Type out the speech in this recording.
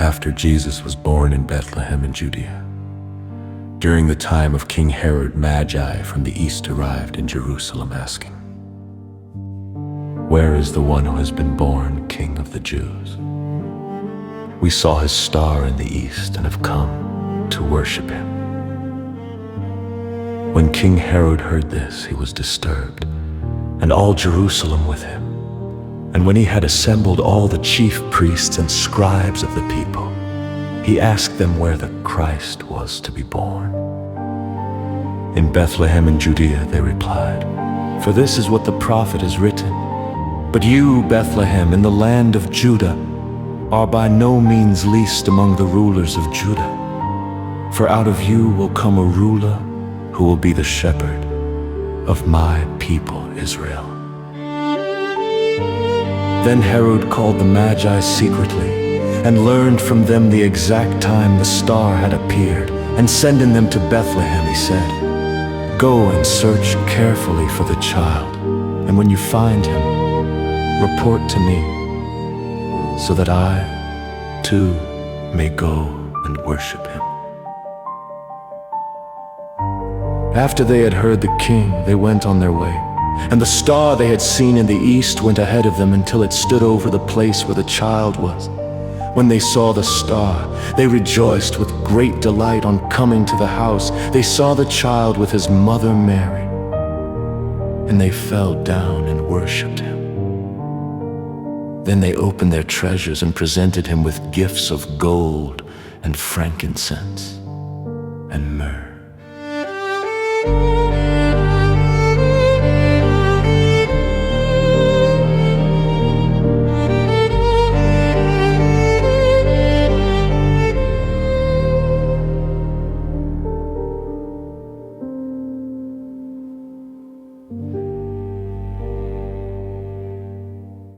after Jesus was born in Bethlehem in Judea. During the time of King Herod, Magi from the east arrived in Jerusalem asking, "Where is the one who has been born King of the Jews? We saw his star in the east and have come to worship him." When King Herod heard this, he was disturbed, and all Jerusalem with him. And when he had assembled all the chief priests and scribes of the people, he asked them where the Christ was to be born. "In Bethlehem in Judea," they replied, "for this is what the prophet has written. But you, Bethlehem, in the land of Judah, are by no means least among the rulers of Judah. For out of you will come a ruler who will be the shepherd of my people Israel." Then Herod called the Magi secretly and learned from them the exact time the star had appeared. And sending them to Bethlehem, he said, "Go and search carefully for the child, and when you find him, report to me, so that I, too, may go and worship him." After they had heard the king, they went on their way. And the star they had seen in the east went ahead of them until it stood over the place where the child was. When they saw the star, they rejoiced with great delight. On coming to the house, they saw the child with his mother Mary, and they fell down and worshipped him. Then they opened their treasures and presented him with gifts of gold and frankincense and myrrh.